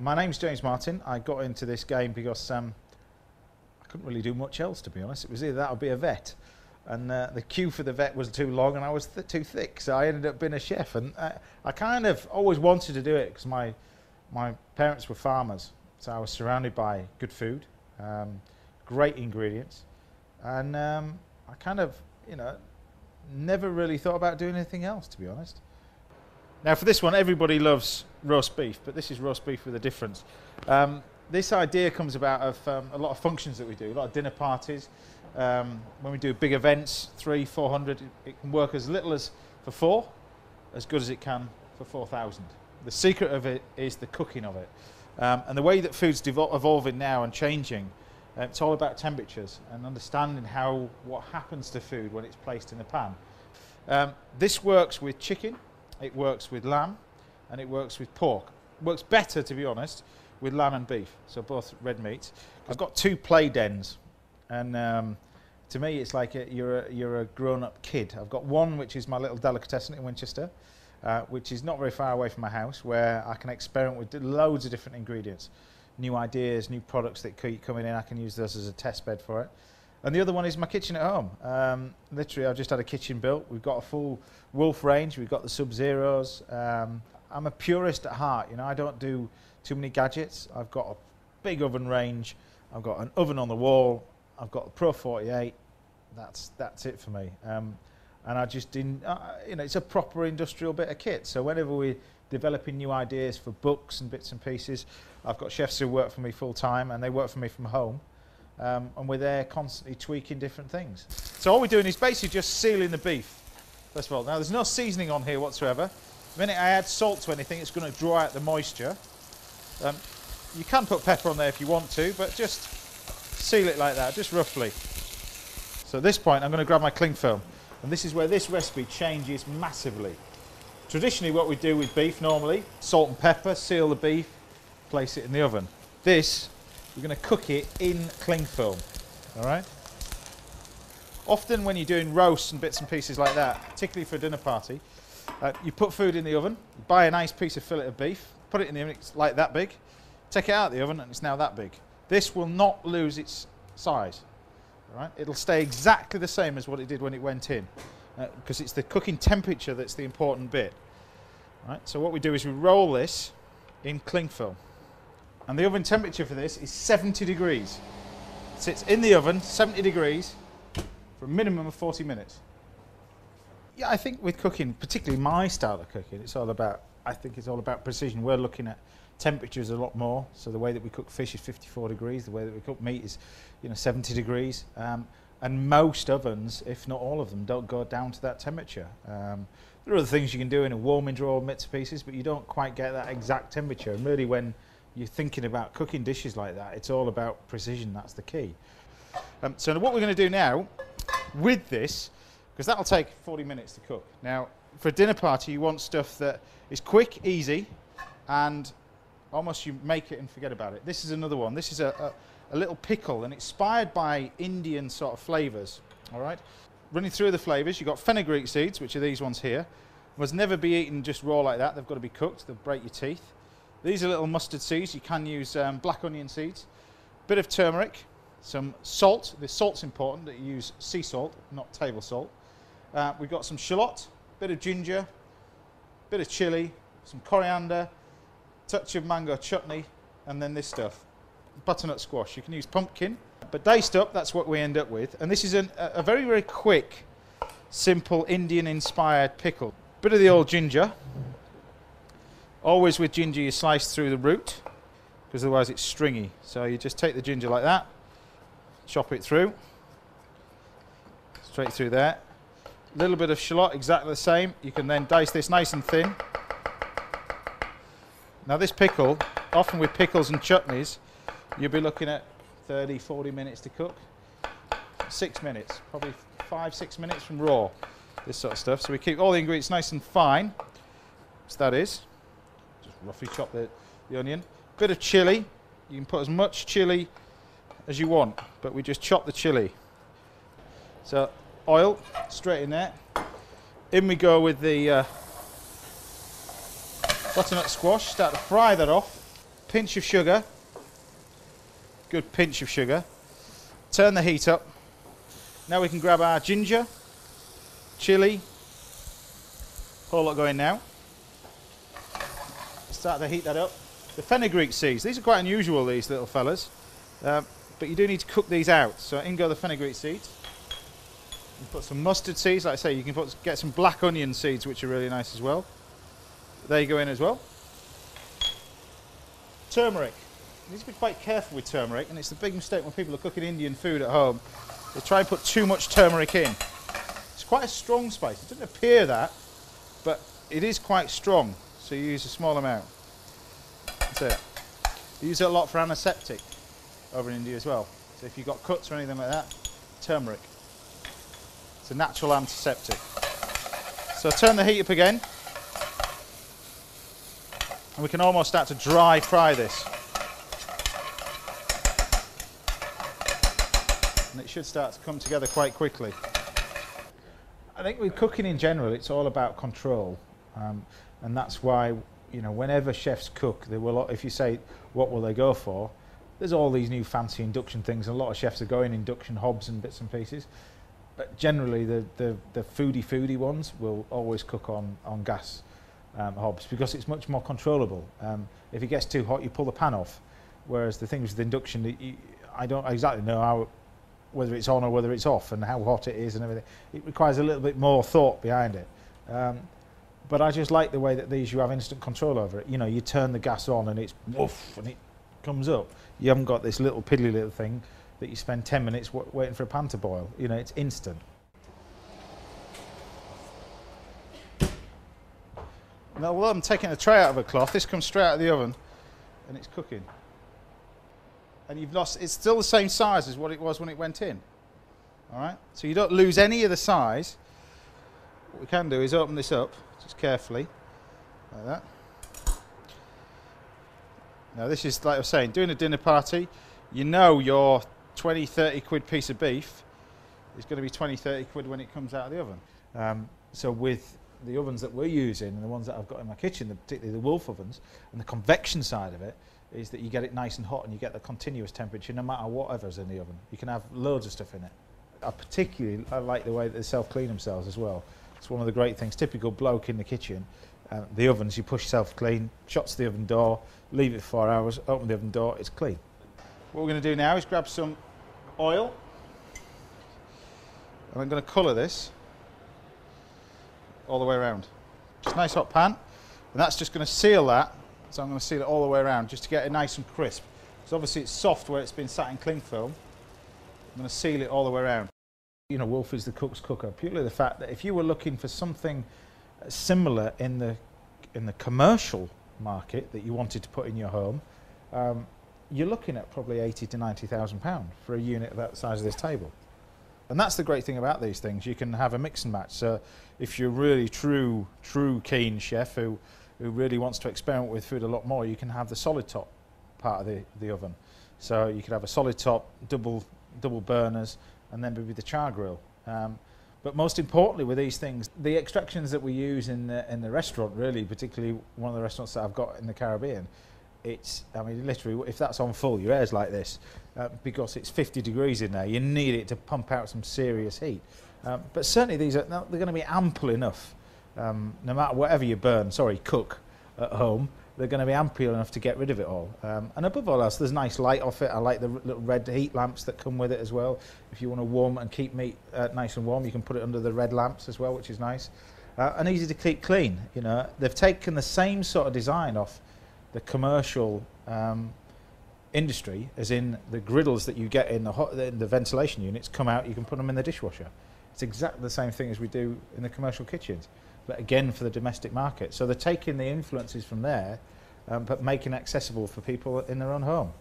My name's James Martin. I got into this game because I couldn't really do much else, to be honest. It was either that or be a vet. And the queue for the vet was too long and I was too thick, so I ended up being a chef. And I kind of always wanted to do it because my parents were farmers, so I was surrounded by good food, great ingredients, and I kind of, never really thought about doing anything else, to be honest. Now for this one, everybody loves roast beef, but this is roast beef with a difference. This idea comes about of a lot of functions that we do, a lot of dinner parties. When we do big events, 300, 400, it can work as little as for 4, as good as it can for 4,000. The secret of it is the cooking of it. And the way that food's evolving now and changing, it's all about temperatures and understanding what happens to food when it's placed in the pan. This works with chicken, it works with lamb, and it works with pork. It works better, to be honest, with lamb and beef, so both red meats. I've got 2 play dens, and to me it's like you're a grown-up kid. I've got one which is my little delicatessen in Winchester, which is not very far away from my house, where I can experiment with loads of different ingredients, new ideas, new products that keep coming in. I can use those as a test bed for it. And the other one is my kitchen at home. Literally, I've just had a kitchen built. We've got a full Wolf range. We've got the Sub-Zeros. I'm a purist at heart. I don't do too many gadgets. I've got a big oven range. I've got an oven on the wall. I've got the Pro 48. That's it for me. And I just didn't. It's a proper industrial bit of kit. So whenever we're developing new ideas for books and bits and pieces, I've got chefs who work for me full time, and they work for me from home. And we're there constantly tweaking different things. So all we're doing is basically just sealing the beef, first of all. Now there's no seasoning on here whatsoever. The minute I add salt to anything, it's going to draw out the moisture. You can put pepper on there if you want to, but just seal it like that, just roughly. So at this point I'm going to grab my cling film, and this is where this recipe changes massively. Traditionally what we do with beef normally, salt and pepper, seal the beef, place it in the oven. This, we're going to cook it in cling film, all right? Often when you're doing roasts and bits and pieces like that, particularly for a dinner party, you put food in the oven, you buy a nice piece of fillet of beef, put it in the oven, it's like that big, take it out of the oven and it's now that big. This will not lose its size, all right? It'll stay exactly the same as what it did when it went in, because it's the cooking temperature that's the important bit. All right? So what we do is we roll this in cling film. And the oven temperature for this is 70 degrees. It sits in the oven, 70 degrees, for a minimum of 40 minutes. Yeah, I think with cooking, particularly my style of cooking, I think it's all about precision. We're looking at temperatures a lot more. So the way that we cook fish is 54 degrees. The way that we cook meat is, 70 degrees. And most ovens, if not all of them, don't go down to that temperature. There are other things you can do in a warming drawer, bits and pieces, but you don't quite get that exact temperature. And really, when you're thinking about cooking dishes like that, it's all about precision. That's the key. So what we're going to do now with this, because that'll take 40 minutes to cook. Now, for a dinner party, you want stuff that is quick, easy, and almost you make it and forget about it. This is another one. This is a little pickle, and inspired by Indian sort of flavours. All right. Running through the flavours, you've got fenugreek seeds, which are these ones here. Must never be eaten just raw like that. They've got to be cooked. They'll break your teeth. These are little mustard seeds. You can use black onion seeds. Bit of turmeric, some salt. The salt's important that you use sea salt, not table salt. We've got some shallot, bit of ginger, bit of chilli, some coriander, touch of mango chutney, and then this stuff, butternut squash. You can use pumpkin, but diced up, that's what we end up with. And this is a very, very quick, simple Indian-inspired pickle. Bit of the old ginger. Always with ginger, you slice through the root, because otherwise it's stringy. So you just take the ginger like that, chop it through, straight through there. A little bit of shallot, exactly the same. You can then dice this nice and thin. Now this pickle, often with pickles and chutneys, you'll be looking at 30, 40 minutes to cook. 6 minutes, probably 5-6 minutes from raw, this sort of stuff. So we keep all the ingredients nice and fine, as that is. Just roughly chop the onion. Bit of chilli. You can put as much chilli as you want, but we just chop the chilli. So oil straight in there. In we go with the butternut squash. Start to fry that off. pinch of sugar. Good pinch of sugar. Turn the heat up. Now we can grab our ginger, chilli, whole lot going now. Start to heat that up. The fenugreek seeds, these are quite unusual, these little fellas, but you do need to cook these out. So in go the fenugreek seeds. You put some mustard seeds, like I say, you can get some black onion seeds, which are really nice as well. They go in as well. Turmeric. You need to be quite careful with turmeric, and it's the big mistake when people are cooking Indian food at home. They try and put too much turmeric in. It's quite a strong spice. It doesn't appear that, but it is quite strong. So you use a small amount. That's it. You use it a lot for antiseptic over in India as well. So if you've got cuts or anything like that, turmeric. It's a natural antiseptic. So turn the heat up again. And we can almost start to dry fry this. And it should start to come together quite quickly. I think with cooking in general, it's all about control. And that's why, you know, whenever chefs cook, they will, if you say, what will they go for? There's all these new fancy induction things, and a lot of chefs are going induction hobs and bits and pieces. But generally, the foodie ones will always cook on gas hobs, because it's much more controllable. If it gets too hot, you pull the pan off. Whereas the things with induction, I don't exactly know whether it's on or whether it's off, and how hot it is and everything. It requires a little bit more thought behind it. But I just like the way that these, you have instant control over it. You know, you turn the gas on and it's woof, and it comes up. You haven't got this little piddly little thing that you spend 10 minutes waiting for a pan to boil. You know, it's instant. Now, while I'm taking a tray out of a cloth, this comes straight out of the oven and it's cooking. And it's still the same size as what it was when it went in. All right, so you don't lose any of the size. What we can do is open this up, just carefully, like that. Now this is, like I was saying, doing a dinner party, you know your 20, 30 quid piece of beef is going to be 20, 30 quid when it comes out of the oven. So with the ovens that we're using, and the ones that I've got in my kitchen, particularly the Wolf ovens, and the convection side of it, is that you get it nice and hot and you get the continuous temperature no matter whatever's in the oven. You can have loads of stuff in it. I like the way that they self-clean themselves as well. It's one of the great things. Typical bloke in the kitchen, the ovens, you push self-clean, shuts the oven door, leave it for 4 hours, open the oven door, it's clean. What we're going to do now is grab some oil, and I'm going to colour this all the way around. Just a nice hot pan, and that's just going to seal that. So I'm going to seal it all the way around just to get it nice and crisp. So obviously it's soft where it's been sat in cling film. I'm going to seal it all the way around. You know, Wolf is the cook's cooker. Purely the fact that if you were looking for something similar in the commercial market that you wanted to put in your home, you're looking at probably 80 to 90,000 pounds for a unit that size of this table. And that's the great thing about these things. You can have a mix and match. So if you're really true keen chef who really wants to experiment with food a lot more, you can have the solid top part of the oven. So you could have a solid top, double burners, and then maybe the char grill. But most importantly with these things, the extractions that we use in the restaurant, really, particularly one of the restaurants that I've got in the Caribbean, I mean, literally, if that's on full, your air's like this, because it's 50 degrees in there. You need it to pump out some serious heat. But certainly they're going to be ample enough. No matter whatever you cook at home, they're going to be ample enough to get rid of it all. And above all else, there's nice light off it. I like the little red heat lamps that come with it as well. If you want to warm and keep meat nice and warm, you can put it under the red lamps as well, which is nice. And easy to keep clean. You know, they've taken the same sort of design off the commercial industry, as in the griddles that you get in the ventilation units come out, you can put them in the dishwasher. It's exactly the same thing as we do in the commercial kitchens, but again for the domestic market. So they're taking the influences from there, but making it accessible for people in their own home.